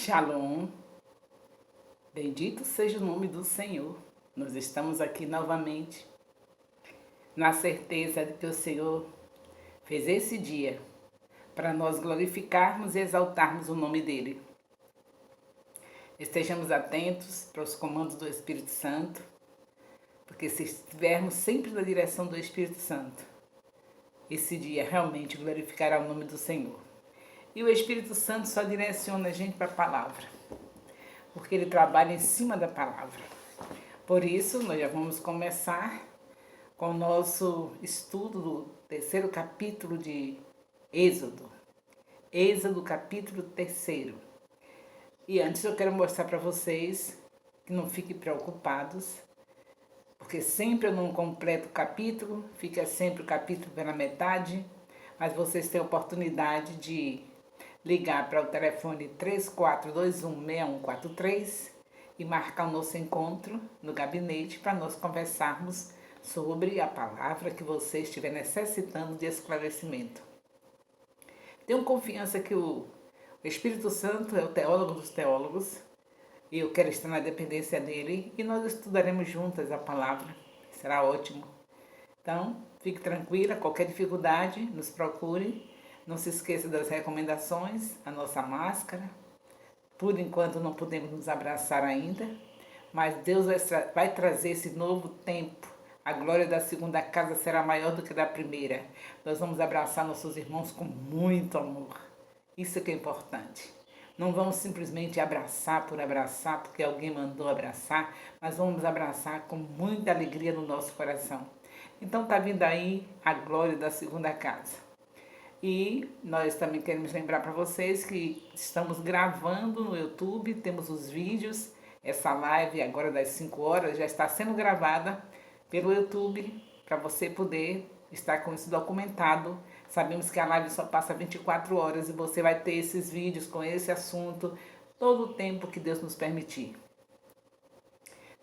Shalom, bendito seja o nome do Senhor. Nós estamos aqui novamente, na certeza de que o Senhor fez esse dia para nós glorificarmos e exaltarmos o nome dEle. Estejamos atentos para os comandos do Espírito Santo, porque se estivermos sempre na direção do Espírito Santo, esse dia realmente glorificará o nome do Senhor. E o Espírito Santo só direciona a gente para a palavra, porque ele trabalha em cima da palavra. Por isso, nós já vamos começar com o nosso estudo do terceiro capítulo de Êxodo. Êxodo, capítulo 3. E antes eu quero mostrar para vocês que não fiquem preocupados, porque sempre eu não completo o capítulo, fica sempre o capítulo pela metade, mas vocês têm a oportunidade de ligar para o telefone 34216143 e marcar o nosso encontro no gabinete para nós conversarmos sobre a palavra que você estiver necessitando de esclarecimento. Tenho confiança que o Espírito Santo é o teólogo dos teólogos e eu quero estar na dependência dele e nós estudaremos juntas a palavra. Será ótimo. Então, fique tranquila, qualquer dificuldade, nos procure. Não se esqueça das recomendações, a nossa máscara. Por enquanto não podemos nos abraçar ainda, mas Deus vai trazer esse novo tempo. A glória da segunda casa será maior do que da primeira. Nós vamos abraçar nossos irmãos com muito amor. Isso é que é importante. Não vamos simplesmente abraçar por abraçar, porque alguém mandou abraçar, mas vamos abraçar com muita alegria no nosso coração. Então está vindo aí a glória da segunda casa. E nós também queremos lembrar para vocês que estamos gravando no YouTube, temos os vídeos. Essa live agora das 5 horas já está sendo gravada pelo YouTube para você poder estar com isso documentado. Sabemos que a live só passa 24 horas e você vai ter esses vídeos com esse assunto todo o tempo que Deus nos permitir.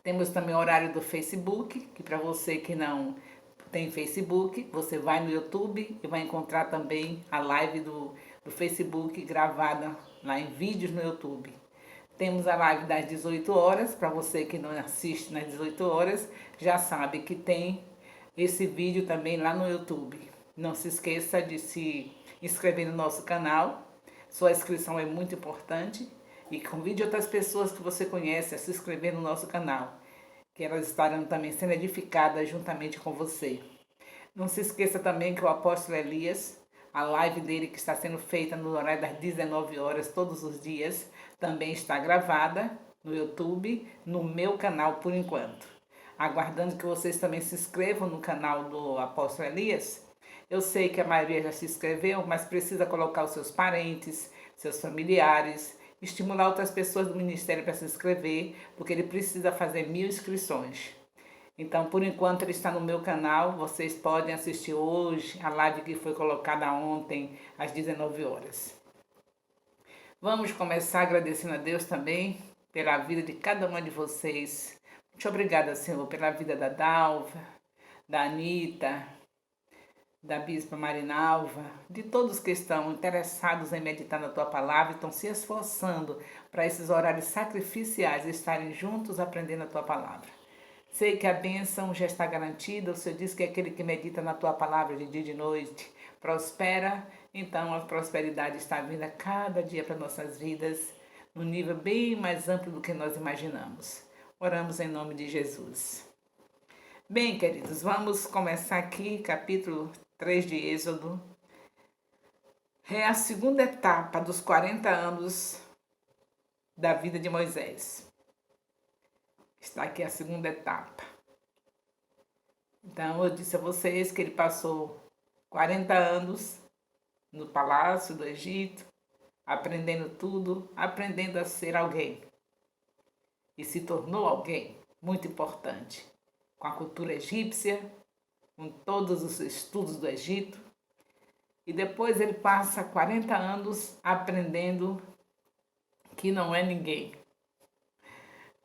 Temos também o horário do Facebook, que para você que não tem Facebook, você vai no YouTube e vai encontrar também a live do Facebook gravada lá em vídeos no YouTube. Temos a live das 18 horas, para você que não assiste nas 18 horas, já sabe que tem esse vídeo também lá no YouTube. Não se esqueça de se inscrever no nosso canal, sua inscrição é muito importante e convide outras pessoas que você conhece a se inscrever no nosso canal, que elas estarão também sendo edificadas juntamente com você. Não se esqueça também que o apóstolo Elias, a live dele que está sendo feita no horário das 19 horas todos os dias, também está gravada no YouTube, no meu canal por enquanto. Aguardando que vocês também se inscrevam no canal do apóstolo Elias. Eu sei que a maioria já se inscreveu, mas precisa colocar os seus parentes, seus familiares, estimular outras pessoas do ministério para se inscrever, porque ele precisa fazer 1000 inscrições. Então, por enquanto, ele está no meu canal. Vocês podem assistir hoje a live que foi colocada ontem, às 19 horas. Vamos começar agradecendo a Deus também pela vida de cada uma de vocês. Muito obrigada, Senhor, pela vida da Dalva, da Anitta, da Bispa Marinalva, de todos que estão interessados em meditar na Tua Palavra e estão se esforçando para esses horários sacrificiais estarem juntos aprendendo a Tua Palavra. Sei que a bênção já está garantida, o Senhor diz que aquele que medita na Tua Palavra de dia e de noite prospera, então a prosperidade está vindo a cada dia para nossas vidas, num nível bem mais amplo do que nós imaginamos. Oramos em nome de Jesus. Bem, queridos, vamos começar aqui, capítulo 3 de Êxodo. É a segunda etapa dos 40 anos da vida de Moisés. Está aqui a segunda etapa. Então, eu disse a vocês que ele passou 40 anos no palácio do Egito, aprendendo tudo, aprendendo a ser alguém. E se tornou alguém muito importante, com a cultura egípcia, com todos os estudos do Egito. E depois ele passa 40 anos aprendendo que não é ninguém.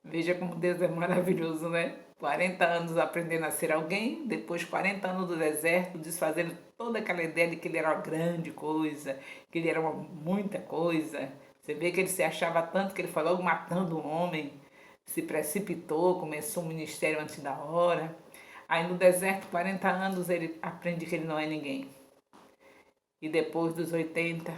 Veja como Deus é maravilhoso, né? 40 anos aprendendo a ser alguém, depois 40 anos do deserto, desfazendo toda aquela ideia de que ele era uma grande coisa, que ele era muita coisa, Você vê que ele se achava tanto que ele foi logo matando um homem, se precipitou, começou o ministério antes da hora. Aí no deserto, 40 anos, ele aprende que ele não é ninguém. E depois dos 80,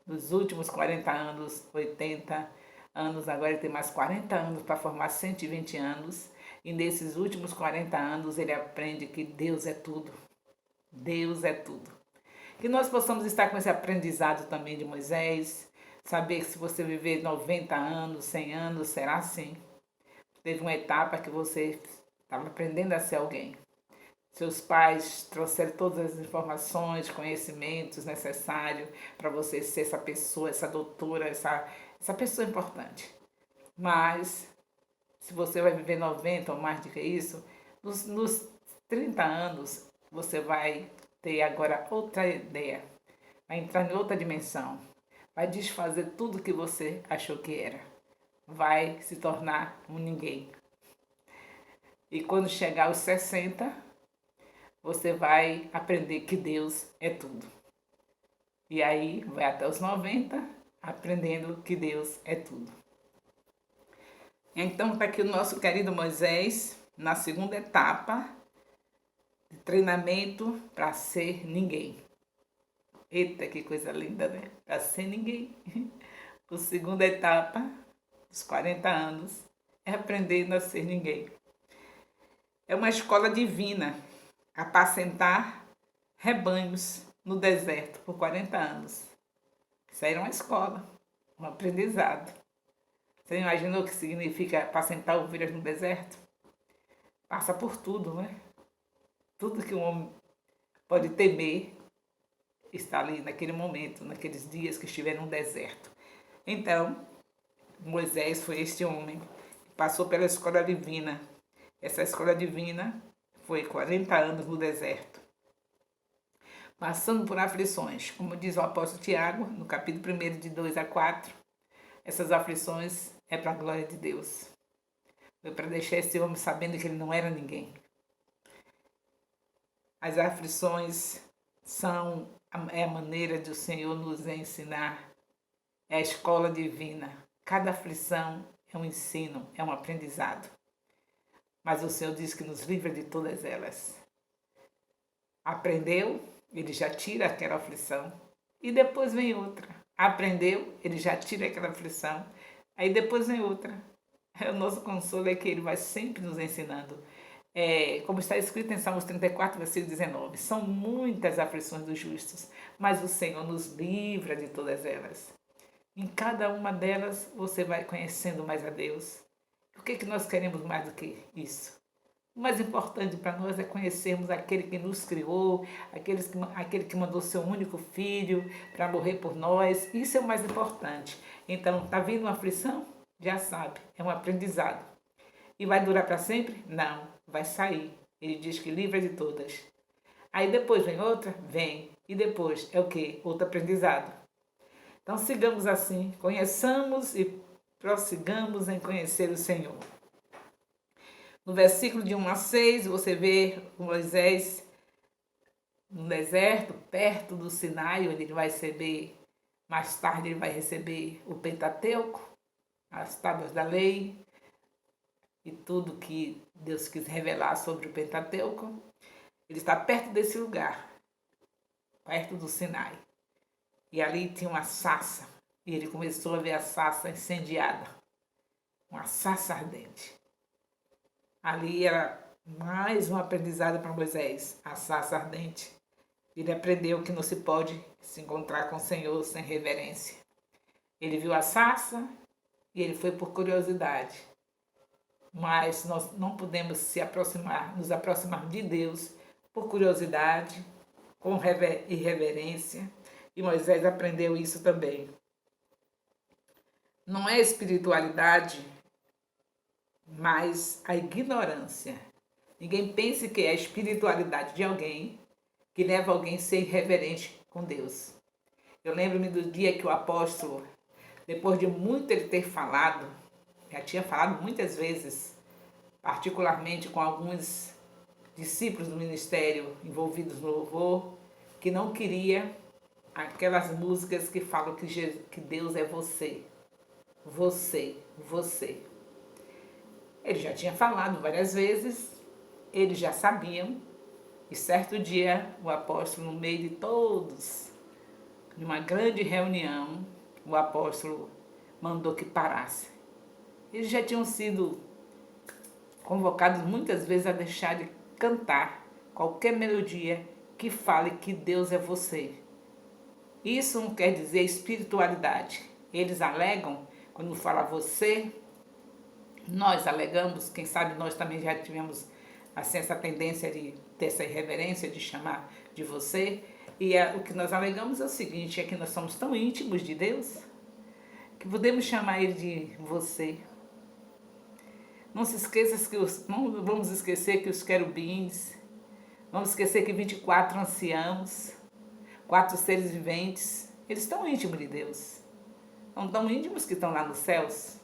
dos últimos 40 anos, 80 anos, agora ele tem mais 40 anos para formar 120 anos. E nesses últimos 40 anos ele aprende que Deus é tudo. Deus é tudo. Que nós possamos estar com esse aprendizado também de Moisés, saber que se você viver 90 anos, 100 anos, será assim. Teve uma etapa que você estava aprendendo a ser alguém. Seus pais trouxeram todas as informações, conhecimentos necessários para você ser essa pessoa, essa doutora, essa pessoa importante. Mas, se você vai viver 90 ou mais do que isso, nos 30 anos você vai ter agora outra ideia, vai entrar em outra dimensão, vai desfazer tudo que você achou que era, vai se tornar um ninguém. E quando chegar aos 60, você vai aprender que Deus é tudo. E aí vai até os 90, aprendendo que Deus é tudo. Então está aqui o nosso querido Moisés, na segunda etapa de treinamento para ser ninguém. Eita, que coisa linda, né? Para ser ninguém. A segunda etapa, dos 40 anos, é aprendendo a ser ninguém. É uma escola divina, apacentar rebanhos no deserto por 40 anos. Isso aí era uma escola, um aprendizado. Você imaginou o que significa apacentar ovelhas no deserto? Passa por tudo, né? Tudo que um homem pode temer está ali naquele momento, naqueles dias que estiveram no deserto. Então, Moisés foi este homem que passou pela escola divina. Essa escola divina foi 40 anos no deserto, passando por aflições. Como diz o apóstolo Tiago, no capítulo 1, de 2 a 4, essas aflições é para a glória de Deus. Foi para deixar esse homem sabendo que ele não era ninguém. As aflições é a maneira de o Senhor nos ensinar. É a escola divina. Cada aflição é um ensino, é um aprendizado. Mas o Senhor diz que nos livra de todas elas. Aprendeu, ele já tira aquela aflição. E depois vem outra. Aprendeu, ele já tira aquela aflição. Aí depois vem outra. O nosso consolo é que ele vai sempre nos ensinando. Como está escrito em Salmos 34, versículo 19. São muitas aflições dos justos, mas o Senhor nos livra de todas elas. Em cada uma delas você vai conhecendo mais a Deus. O que nós queremos mais do que isso? O mais importante para nós é conhecermos aquele que nos criou, aquele que mandou seu único filho para morrer por nós. Isso é o mais importante. Então, está vindo uma aflição? Já sabe, é um aprendizado. E vai durar para sempre? Não, vai sair. Ele diz que livra de todas. Aí depois vem outra? Vem. E depois é o quê? Outro aprendizado. Então sigamos assim, conheçamos e prossigamos em conhecer o Senhor. No versículo de 1 a 6, você vê Moisés no deserto, perto do Sinai, onde ele vai receber, mais tarde ele vai receber o Pentateuco, as tábuas da lei e tudo que Deus quis revelar sobre o Pentateuco. Ele está perto desse lugar, perto do Sinai. E ali tinha uma sarça, e ele começou a ver a sarça incendiada, uma sarça ardente. Ali era mais um aprendizado para Moisés, a sarça ardente. Ele aprendeu que não se pode se encontrar com o Senhor sem reverência. Ele viu a sarça e ele foi por curiosidade. Mas nós não podemos nos aproximar de Deus por curiosidade, com irreverência. E Moisés aprendeu isso também. Não é espiritualidade, mas a ignorância. Ninguém pense que é a espiritualidade de alguém que leva alguém a ser irreverente com Deus. Eu lembro-me do dia que o apóstolo, depois de muito ele ter falado, já tinha falado muitas vezes, particularmente com alguns discípulos do ministério envolvidos no louvor, que não queria aquelas músicas que falam que Deus é você, você, você. Ele já tinha falado várias vezes, eles já sabiam, e certo dia o apóstolo, no meio de todos, numa grande reunião, o apóstolo mandou que parasse. Eles já tinham sido convocados muitas vezes a deixar de cantar qualquer melodia que fale que Deus é você. Isso não quer dizer espiritualidade. Eles alegam, quando fala você, nós alegamos, quem sabe nós também já tivemos assim, essa tendência de ter essa irreverência de chamar de você. E o que nós alegamos é o seguinte, é que nós somos tão íntimos de Deus que podemos chamar Ele de você. Não se esqueça que não vamos esquecer que os querubins, vamos esquecer que 24 anciãos, 4 seres viventes, eles estão íntimos de Deus. Não tão íntimos que estão lá nos céus.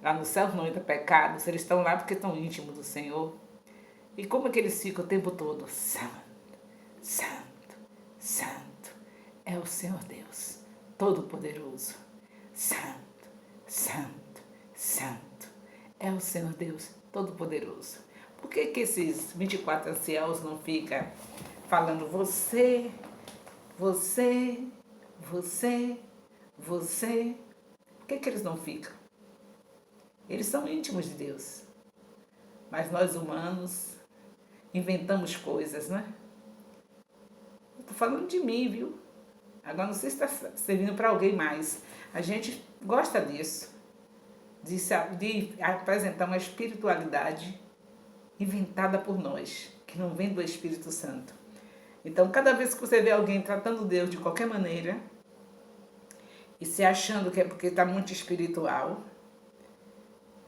Lá nos céus não entra pecado, eles estão lá porque estão íntimos do Senhor. E como é que eles ficam o tempo todo? Santo, santo, santo é o Senhor Deus, Todo-Poderoso. Santo, santo, santo é o Senhor Deus, Todo-Poderoso. Por que esses 24 anciãos não ficam falando você, você, você, você? Por que eles não ficam? Eles são íntimos de Deus. Mas nós humanos inventamos coisas, né? Estou falando de mim, viu? Agora não sei se está servindo para alguém mais. A gente gosta disso. De apresentar uma espiritualidade inventada por nós, que não vem do Espírito Santo. Então, cada vez que você vê alguém tratando Deus de qualquer maneira e se achando que é porque está muito espiritual,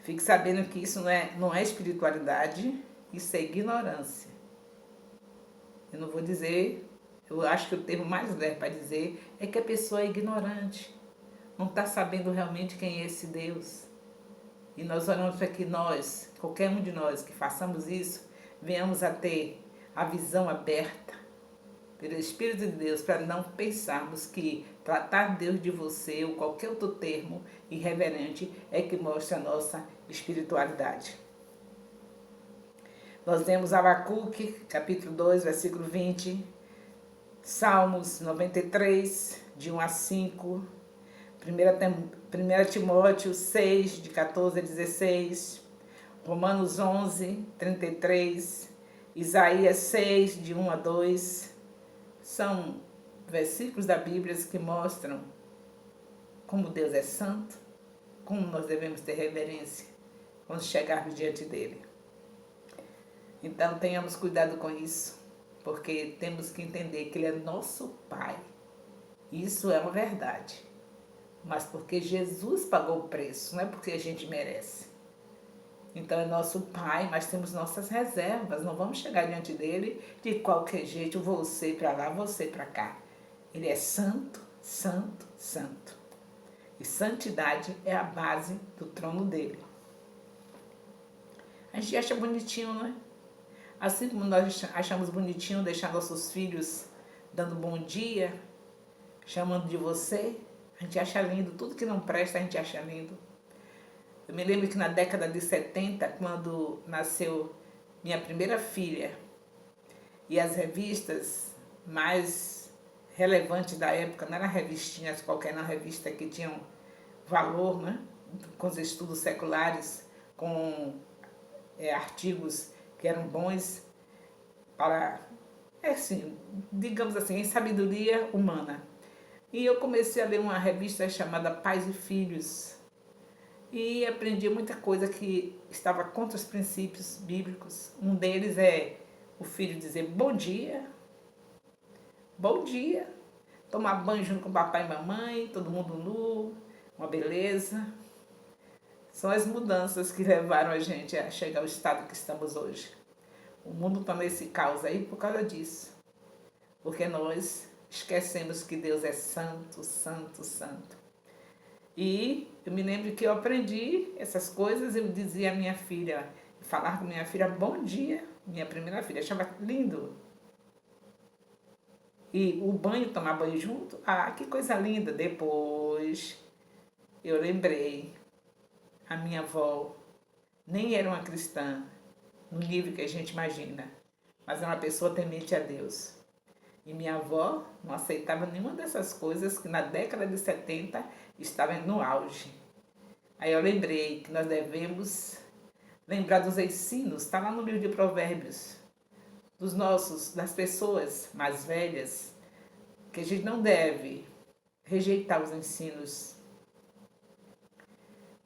fique sabendo que isso não é espiritualidade, isso é ignorância. Eu não vou dizer, eu acho que o termo mais leve para dizer é que a pessoa é ignorante, não está sabendo realmente quem é esse Deus. E nós oramos para que nós, qualquer um de nós que façamos isso, venhamos a ter a visão aberta pelo Espírito de Deus, para não pensarmos que tratar Deus de você ou qualquer outro termo irreverente é que mostra a nossa espiritualidade. Nós vemos Abacuque, capítulo 2, versículo 20, Salmos 93, de 1 a 5, 1 Timóteo 6, de 14 a 16, Romanos 11, 33, Isaías 6, de 1 a 2, são versículos da Bíblia que mostram como Deus é santo, como nós devemos ter reverência quando chegarmos diante dele. Então tenhamos cuidado com isso, porque temos que entender que ele é nosso Pai. Isso é uma verdade. Mas porque Jesus pagou o preço, não é porque a gente merece. Então é nosso Pai, mas temos nossas reservas. Não vamos chegar diante dele de qualquer jeito, você para lá, você para cá. Ele é santo, santo, santo. E santidade é a base do trono dele. A gente acha bonitinho, não é? Assim como nós achamos bonitinho deixar nossos filhos dando bom dia, chamando de você, a gente acha lindo. Tudo que não presta, a gente acha lindo. Eu me lembro que na década de 70, quando nasceu minha primeira filha, e as revistas mais relevantes da época, não eram revistinhas qualquer, não, revista que tinham valor, né? Com os estudos seculares, com artigos que eram bons para, assim, digamos assim, em sabedoria humana. E eu comecei a ler uma revista chamada Pais e Filhos, e aprendi muita coisa que estava contra os princípios bíblicos. Um deles é o filho dizer bom dia, tomar banho junto com papai e mamãe, todo mundo nu, uma beleza. São as mudanças que levaram a gente a chegar ao estado que estamos hoje. O mundo está nesse caos aí por causa disso. Porque nós esquecemos que Deus é santo, santo, santo. E eu me lembro que eu aprendi essas coisas, eu dizia à minha filha, falar com minha filha, bom dia, minha primeira filha, achava lindo. E o banho, tomar banho junto, ah, que coisa linda. Depois eu lembrei, a minha avó nem era uma cristã, no nível que a gente imagina, mas era uma pessoa temente a Deus. E minha avó não aceitava nenhuma dessas coisas que na década de 70 estava no auge. Aí eu lembrei que nós devemos lembrar dos ensinos, está lá no livro de Provérbios, das pessoas mais velhas, que a gente não deve rejeitar os ensinos,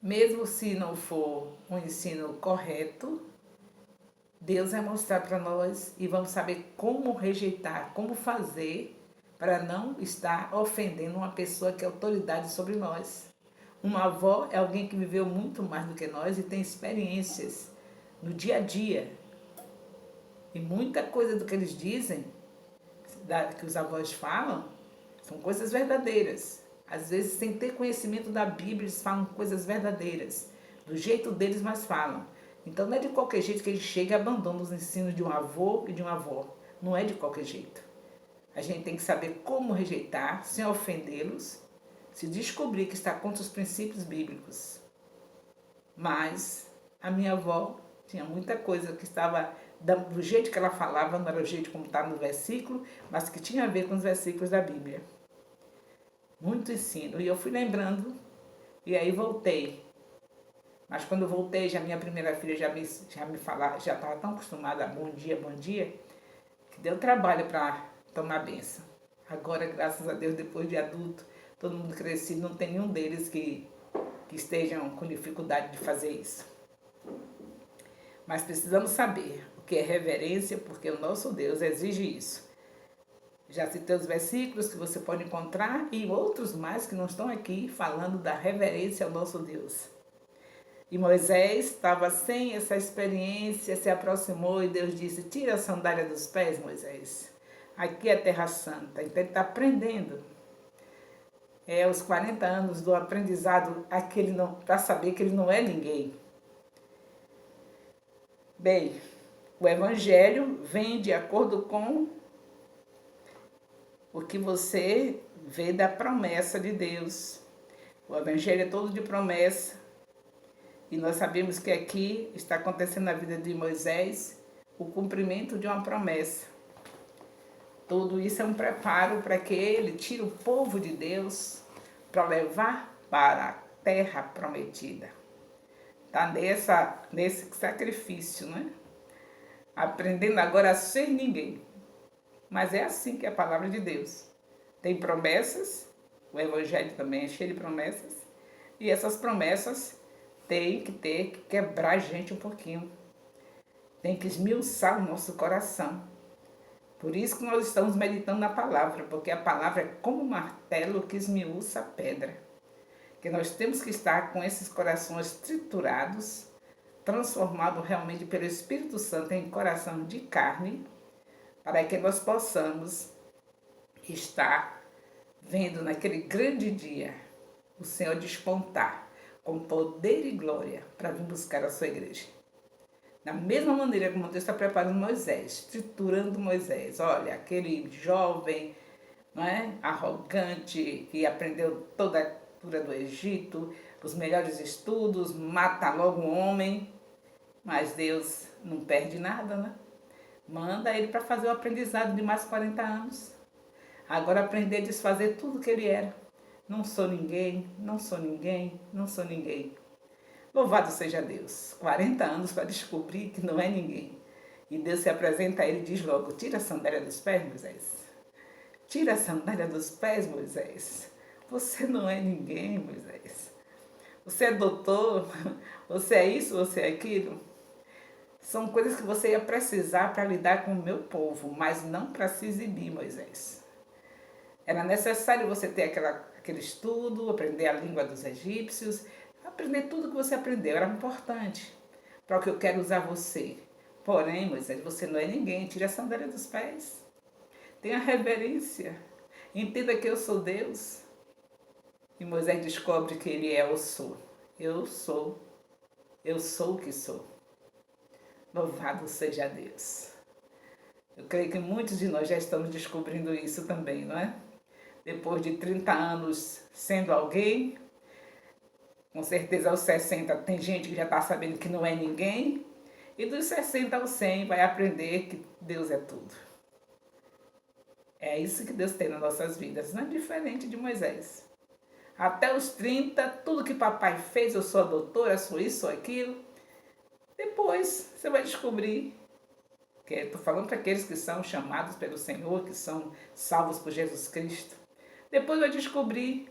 mesmo se não for um ensino correto. Deus vai mostrar para nós e vamos saber como rejeitar, como fazer para não estar ofendendo uma pessoa que é autoridade sobre nós. Uma avó é alguém que viveu muito mais do que nós e tem experiências no dia a dia. E muita coisa do que eles dizem, que os avós falam, são coisas verdadeiras. Às vezes, sem ter conhecimento da Bíblia, eles falam coisas verdadeiras. Do jeito deles, mas falam. Então, não é de qualquer jeito que a gente chega e abandona os ensinos de um avô e de uma avó. Não é de qualquer jeito. A gente tem que saber como rejeitar, sem ofendê-los, se descobrir que está contra os princípios bíblicos. Mas a minha avó tinha muita coisa que estava do jeito que ela falava, não era o jeito como está no versículo, mas que tinha a ver com os versículos da Bíblia. Muito ensino. E eu fui lembrando, e aí voltei. Mas quando eu voltei, já minha primeira filha já me falava, já estava tão acostumada a bom dia, que deu trabalho para tomar benção. Agora, graças a Deus, depois de adulto, todo mundo crescido, não tem nenhum deles que estejam com dificuldade de fazer isso. Mas precisamos saber o que é reverência, porque o nosso Deus exige isso. Já citei os versículos que você pode encontrar e outros mais que não estão aqui falando da reverência ao nosso Deus. E Moisés estava sem essa experiência, se aproximou e Deus disse: tira a sandália dos pés, Moisés. Aqui é a Terra Santa. Então ele está aprendendo. É os 40 anos do aprendizado para saber que ele não é ninguém. Bem, o Evangelho vem de acordo com o que você vê da promessa de Deus. O Evangelho é todo de promessa. E nós sabemos que aqui está acontecendo na vida de Moisés o cumprimento de uma promessa. Tudo isso é um preparo para que ele tire o povo de Deus para levar para a terra prometida. Está nesse sacrifício, né? Aprendendo agora a ser ninguém. Mas é assim que é a palavra de Deus. Tem promessas, o Evangelho também é cheio de promessas, e essas promessas tem que quebrar a gente um pouquinho. Tem que esmiuçar o nosso coração. Por isso que nós estamos meditando na palavra, porque a palavra é como um martelo que esmiuça a pedra. Que nós temos que estar com esses corações triturados, transformados realmente pelo Espírito Santo em coração de carne, para que nós possamos estar vendo naquele grande dia o Senhor despontar com poder e glória para vir buscar a sua igreja. Da mesma maneira como Deus está preparando Moisés, triturando Moisés. Olha, aquele jovem, não é, arrogante, que aprendeu toda a cultura do Egito, os melhores estudos, mata logo um homem, mas Deus não perde nada, né? Manda ele para fazer o aprendizado de mais 40 anos. Agora aprender a desfazer tudo que ele era. Não sou ninguém, não sou ninguém, não sou ninguém. Louvado seja Deus. 40 anos para descobrir que não é ninguém. E Deus se apresenta a ele e diz logo: tira a sandália dos pés, Moisés. Tira a sandália dos pés, Moisés. Você não é ninguém, Moisés. Você é doutor, você é isso, você é aquilo. São coisas que você ia precisar para lidar com o meu povo, mas não para se exibir, Moisés. Era necessário você ter aquele estudo, aprender a língua dos egípcios, aprender tudo que você aprendeu, era importante para o que eu quero usar você. Porém, Moisés, você não é ninguém, tire a sandália dos pés. Tenha reverência, entenda que eu sou Deus. E Moisés descobre que ele é o sou. Eu sou o que sou. Louvado seja Deus. Eu creio que muitos de nós já estamos descobrindo isso também, não é? Depois de 30 anos sendo alguém, com certeza aos 60 tem gente que já está sabendo que não é ninguém, e dos 60 aos 100 vai aprender que Deus é tudo. É isso que Deus tem nas nossas vidas, não é diferente de Moisés. Até os 30, tudo que papai fez, eu sou a doutora, sou isso, sou aquilo. Depois você vai descobrir, que estou falando para aqueles que são chamados pelo Senhor, que são salvos por Jesus Cristo. Depois vai descobrir,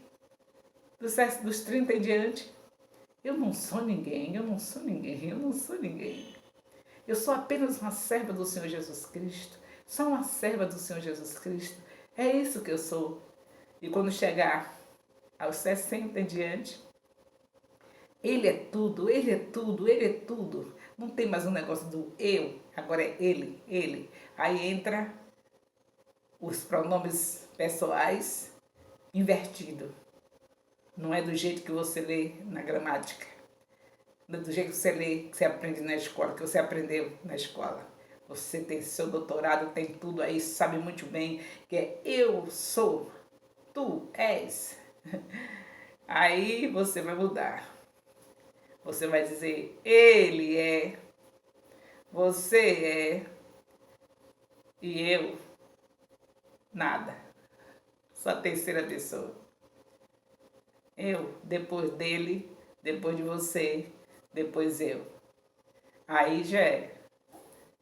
dos 30 em diante, eu não sou ninguém, eu não sou ninguém, eu não sou ninguém. Eu sou apenas uma serva do Senhor Jesus Cristo. Sou uma serva do Senhor Jesus Cristo. É isso que eu sou. E quando chegar aos 60 em diante, Ele é tudo, Ele é tudo, Ele é tudo. Não tem mais um negócio do eu, agora é Ele, Ele. Aí entra os pronomes pessoais invertido. Não é do jeito que você lê na gramática. Não é do jeito que você lê, que você aprende na escola, que você aprendeu na escola. Você tem seu doutorado, tem tudo aí, sabe muito bem que é eu sou, tu és. Aí você vai mudar. Você vai dizer, ele é, você é, e eu, nada. Só a terceira pessoa. Eu, depois dele, depois de você, depois eu. Aí já é.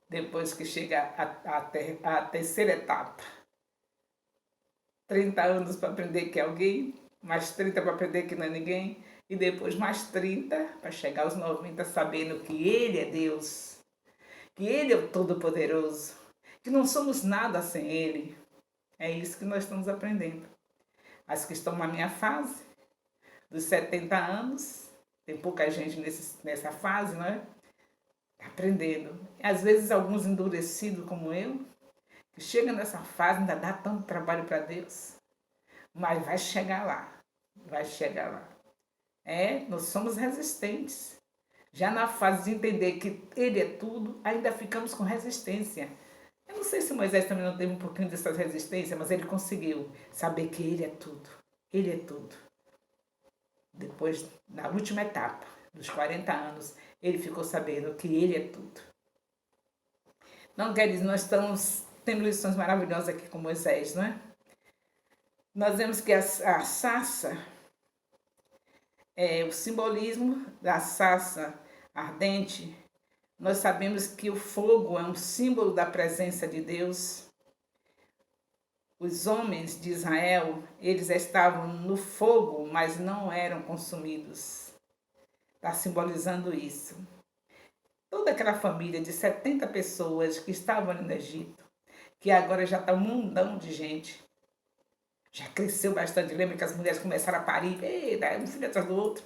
Depois que chega a terceira etapa. 30 anos para aprender que é alguém, mais 30 para aprender que não é ninguém, e depois mais 30 para chegar aos 90 sabendo que Ele é Deus, que Ele é o Todo-Poderoso, que não somos nada sem Ele. É isso que nós estamos aprendendo. As que estão na minha fase, dos 70 anos, tem pouca gente nessa fase, não é? Aprendendo. Às vezes alguns endurecidos como eu, que chegam nessa fase, ainda dá tanto trabalho para Deus, mas vai chegar lá, vai chegar lá. Nós somos resistentes. Já na fase de entender que Ele é tudo, ainda ficamos com resistência. Eu não sei se Moisés também não teve um pouquinho dessa resistência, mas ele conseguiu saber que Ele é tudo. Ele é tudo. Depois, na última etapa, dos 40 anos, ele ficou sabendo que Ele é tudo. Não quer dizer, nós estamos tendo lições maravilhosas aqui com Moisés, não é? Nós vemos que a sarça, o simbolismo da sarça ardente, nós sabemos que o fogo é um símbolo da presença de Deus. Os homens de Israel, eles estavam no fogo, mas não eram consumidos. Está simbolizando isso. Toda aquela família de 70 pessoas que estavam ali no Egito, que agora já está um mundão de gente, já cresceu bastante. Lembra que as mulheres começaram a parir, um filho atrás do outro.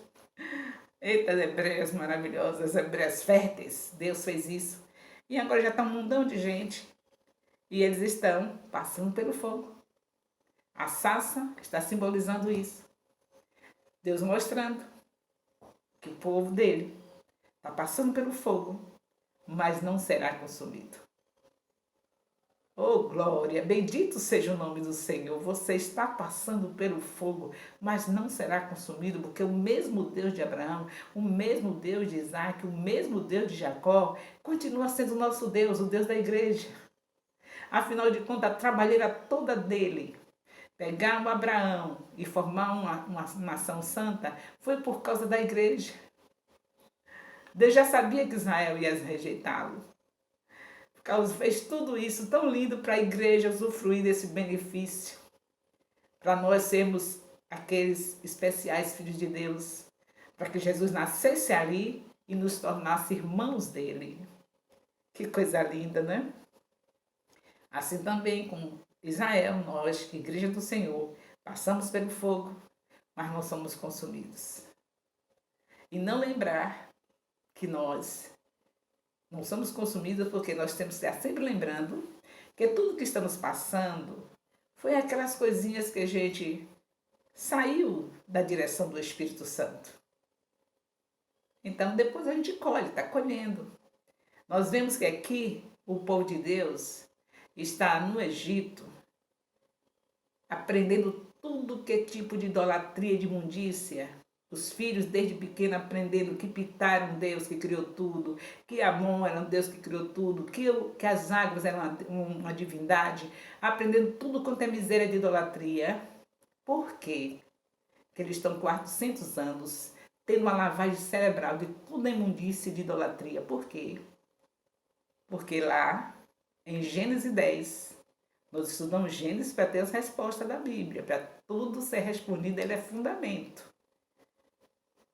Eita, as hebreias maravilhosas, as hebreias férteis, Deus fez isso. E agora já está um mundão de gente. E eles estão passando pelo fogo. A sarça está simbolizando isso. Deus mostrando que o povo dele está passando pelo fogo, mas não será consumido. Oh, glória! Bendito seja o nome do Senhor. Você está passando pelo fogo, mas não será consumido, porque o mesmo Deus de Abraão, o mesmo Deus de Isaac, o mesmo Deus de Jacó, continua sendo o nosso Deus, o Deus da igreja. Afinal de contas, a trabalheira toda dele, pegar o Abraão e formar uma nação santa, foi por causa da igreja. Deus já sabia que Israel ia rejeitá-lo. Carlos fez tudo isso tão lindo para a igreja usufruir desse benefício, para nós sermos aqueles especiais filhos de Deus, para que Jesus nascesse ali e nos tornasse irmãos dele. Que coisa linda, né? Assim também com Israel, nós, igreja do Senhor, passamos pelo fogo, mas não somos consumidos. E não lembrar que nós não somos consumidos porque nós temos que estar sempre lembrando que tudo que estamos passando foi aquelas coisinhas que a gente saiu da direção do Espírito Santo. Então depois a gente colhe, está colhendo. Nós vemos que aqui o povo de Deus está no Egito, aprendendo tudo que é tipo de idolatria, de imundícia. Os filhos, desde pequeno, aprendendo que Pitá era um Deus que criou tudo, que Amon era um Deus que criou tudo, que as águas eram uma divindade, aprendendo tudo quanto é miséria de idolatria. Por quê? Que eles estão com 400 anos tendo uma lavagem cerebral de tudo imundícia de idolatria. Por quê? Porque lá, em Gênesis 10, nós estudamos Gênesis para ter as respostas da Bíblia. Para tudo ser respondido, ele é fundamento.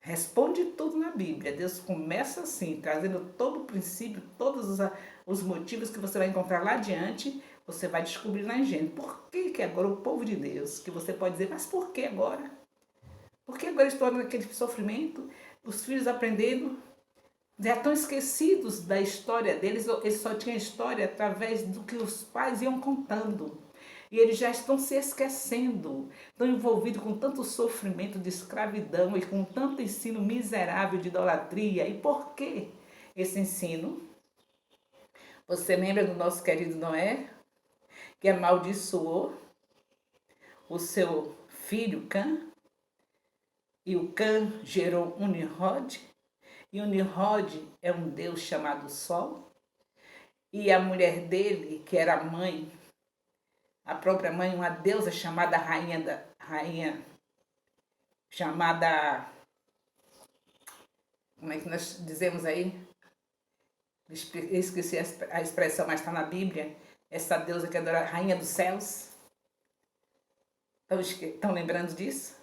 Responde tudo na Bíblia. Deus começa assim, trazendo todo o princípio, todos os motivos que você vai encontrar lá adiante, você vai descobrir lá em Gênesis. Por que agora o povo de Deus, que você pode dizer, mas por que agora? Por que agora estou naquele sofrimento? Os filhos aprendendo, já estão esquecidos da história deles, eles só tinham história através do que os pais iam contando. E eles já estão se esquecendo, estão envolvidos com tanto sofrimento de escravidão e com tanto ensino miserável de idolatria. E por que esse ensino? Você lembra do nosso querido Noé, que amaldiçoou o seu filho Cã? E o Cã gerou um Nimrod? E o Nimrod é um deus chamado Sol. E a mulher dele, que era a mãe, a própria mãe, uma deusa chamada rainha chamada, como é que nós dizemos aí? Esqueci a expressão, mas está na Bíblia. Essa deusa que adora a rainha dos céus. Estão lembrando disso?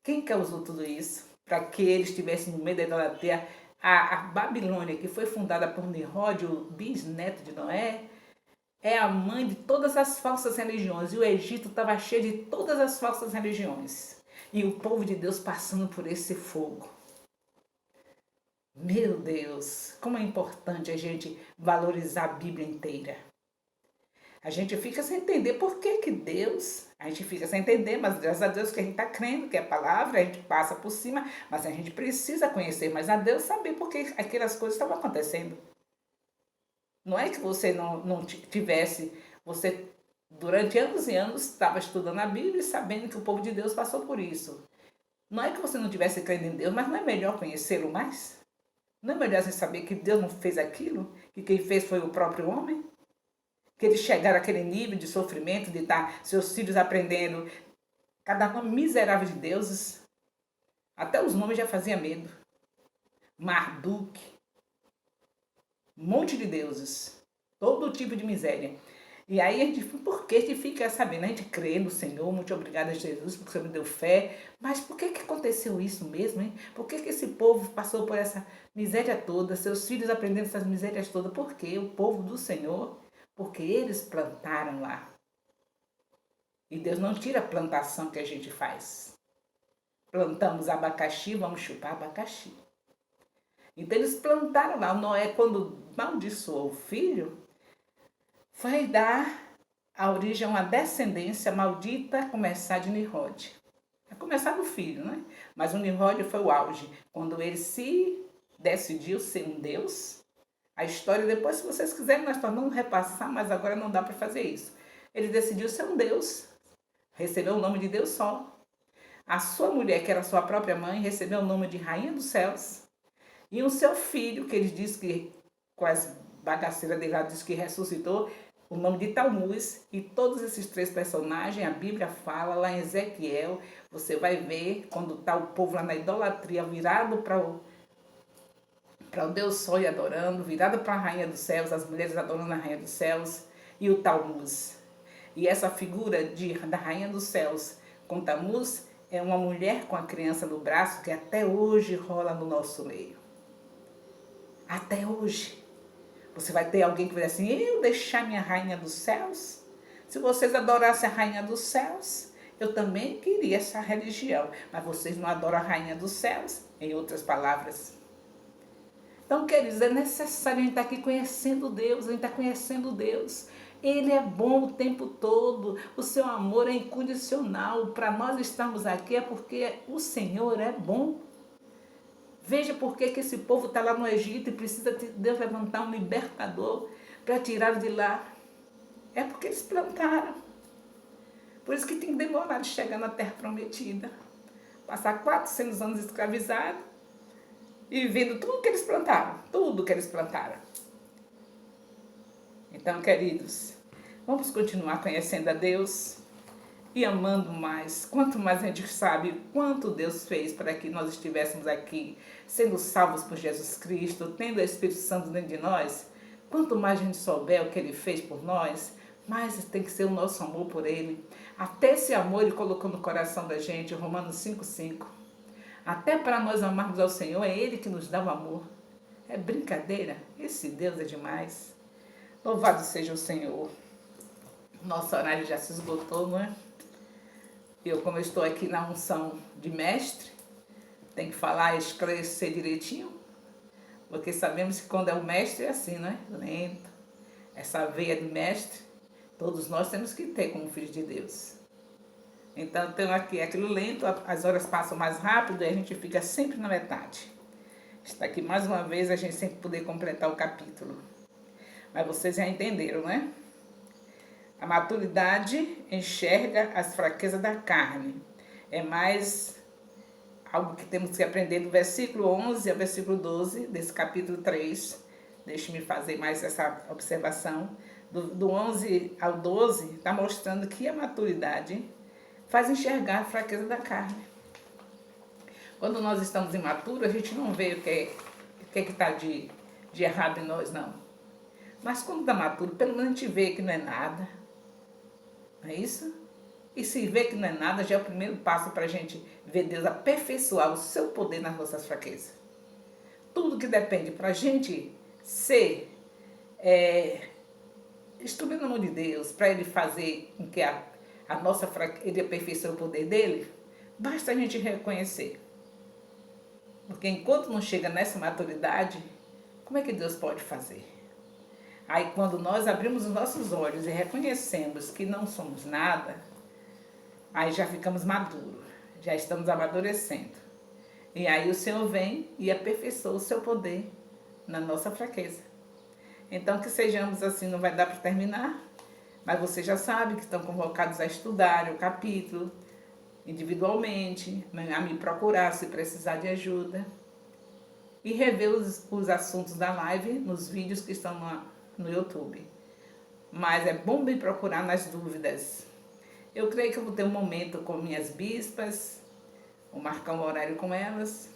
Quem causou tudo isso? Para que eles estivessem no meio da idolatria. A Babilônia, que foi fundada por Nimrod, o bisneto de Noé, é a mãe de todas as falsas religiões. E o Egito estava cheio de todas as falsas religiões. E o povo de Deus passando por esse fogo. Meu Deus, como é importante a gente valorizar a Bíblia inteira. A gente fica sem entender por que Deus, a gente fica sem entender, mas graças a Deus que a gente está crendo, que é a palavra, a gente passa por cima, mas a gente precisa conhecer mais a Deus, saber por que aquelas coisas estavam acontecendo. Não é que você não tivesse, você durante anos e anos estava estudando a Bíblia e sabendo que o povo de Deus passou por isso. Não é que você não tivesse crendo em Deus, mas não é melhor conhecê-lo mais? Não é melhor você saber que Deus não fez aquilo, que quem fez foi o próprio homem? Que eles chegaram àquele nível de sofrimento, de estar seus filhos aprendendo cada nome miserável de deuses. Até os nomes já faziam medo. Marduk, um monte de deuses, todo tipo de miséria. E aí a gente, por que a gente fica sabendo? A gente crê no Senhor, muito obrigada a Jesus, porque o Senhor me deu fé. Mas por que aconteceu isso mesmo, hein? Por que esse povo passou por essa miséria toda, seus filhos aprendendo essas misérias todas? Por quê? O povo do Senhor, porque eles plantaram lá. E Deus não tira a plantação que a gente faz. Plantamos abacaxi, vamos chupar abacaxi. Então eles plantaram lá. O Noé, quando amaldiçoou o filho, foi dar a origem a uma descendência maldita, a começar de Nimrod. A começar do filho, né? Mas o Nimrod foi o auge. Quando ele se decidiu ser um Deus, a história depois, se vocês quiserem, nós vamos repassar, mas agora não dá para fazer isso. Ele decidiu ser um Deus, recebeu o nome de Deus só. A sua mulher, que era sua própria mãe, recebeu o nome de Rainha dos Céus. E o seu filho, que ele diz que, com as bagaceiras dele, diz que ressuscitou, o nome de Talmuz. E todos esses três personagens, a Bíblia fala, lá em Ezequiel, você vai ver quando está o povo lá na idolatria, virado para o Deus Sol e adorando, virado para a Rainha dos Céus, as mulheres adorando a Rainha dos Céus, e o Talmuz. E essa figura da Rainha dos Céus com Talmuz é uma mulher com a criança no braço que até hoje rola no nosso meio. Até hoje. Você vai ter alguém que vai dizer assim, eu deixar minha Rainha dos Céus? Se vocês adorassem a Rainha dos Céus, eu também queria essa religião. Mas vocês não adoram a Rainha dos Céus, em outras palavras. Então, queridos, é necessário a gente estar aqui conhecendo Deus, a gente está conhecendo Deus. Ele é bom o tempo todo, o seu amor é incondicional. Para nós estarmos aqui é porque o Senhor é bom. Veja por que esse povo está lá no Egito e precisa de Deus levantar um libertador para tirá-lo de lá. É porque eles plantaram. Por isso que tem que demorar de chegar na terra prometida. Passar 400 anos escravizados e vendo tudo que eles plantaram. Tudo que eles plantaram. Então, queridos, vamos continuar conhecendo a Deus e amando mais. Quanto mais a gente sabe quanto Deus fez para que nós estivéssemos aqui, sendo salvos por Jesus Cristo, tendo o Espírito Santo dentro de nós, quanto mais a gente souber o que Ele fez por nós, mais tem que ser o nosso amor por Ele. Até esse amor Ele colocou no coração da gente, Romanos 5,5. Até para nós amarmos ao Senhor, é Ele que nos dá o amor. É brincadeira? Esse Deus é demais. Louvado seja o Senhor. Nosso horário já se esgotou, não é? Como eu estou aqui na unção de mestre, tem que falar e esclarecer direitinho, porque sabemos que quando é o mestre é assim, não é? Lento. Essa veia de mestre, todos nós temos que ter como filhos de Deus. Então, tem aqui aquilo lento, as horas passam mais rápido e a gente fica sempre na metade. Está aqui mais uma vez a gente sempre poder completar o capítulo. Mas vocês já entenderam, né? A maturidade enxerga as fraquezas da carne. É mais algo que temos que aprender do versículo 11 ao versículo 12 desse capítulo 3. Deixe-me fazer mais essa observação. Do 11 ao 12 está mostrando que a maturidade faz enxergar a fraqueza da carne. Quando nós estamos imaturos, a gente não vê o que está de errado em nós, não. Mas quando está maturo, pelo menos a gente vê que não é nada. Não é isso? E se vê que não é nada, já é o primeiro passo para a gente ver Deus aperfeiçoar o seu poder nas nossas fraquezas. Tudo que depende para a gente ser instrumento na mão de Deus, para Ele fazer com que a nossa fraqueza, Ele aperfeiçoe o poder dele, basta a gente reconhecer. Porque enquanto não chega nessa maturidade, como é que Deus pode fazer? Aí quando nós abrimos os nossos olhos e reconhecemos que não somos nada, aí já ficamos maduros, já estamos amadurecendo. E aí o Senhor vem e aperfeiçoa o seu poder na nossa fraqueza. Então que sejamos assim, não vai dar para terminar, mas vocês já sabem que estão convocados a estudar o capítulo individualmente, a me procurar se precisar de ajuda e rever os assuntos da live nos vídeos que estão no YouTube. Mas é bom me procurar nas dúvidas. Eu creio que eu vou ter um momento com minhas bispas, vou marcar um horário com elas,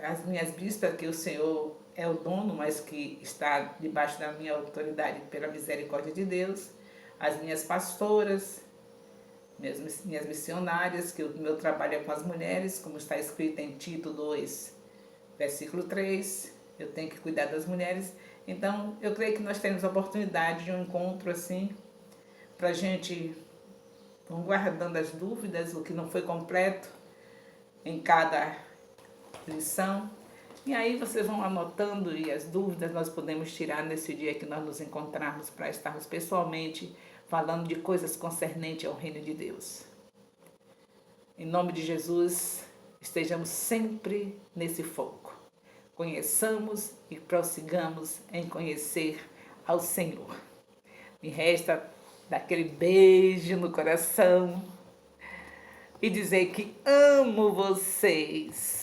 as minhas bispas, que o Senhor é o dono, mas que está debaixo da minha autoridade pela misericórdia de Deus, as minhas pastoras, minhas missionárias, que o meu trabalho é com as mulheres, como está escrito em Tito 2, versículo 3, eu tenho que cuidar das mulheres. Então, eu creio que nós temos a oportunidade de um encontro assim, para a gente, vamos guardando as dúvidas, o que não foi completo em cada lição. E aí vocês vão anotando e as dúvidas nós podemos tirar nesse dia que nós nos encontrarmos para estarmos pessoalmente falando de coisas concernentes ao reino de Deus. Em nome de Jesus, estejamos sempre nesse foco. Conheçamos e prossigamos em conhecer ao Senhor. Me resta dar aquele beijo no coração e dizer que amo vocês.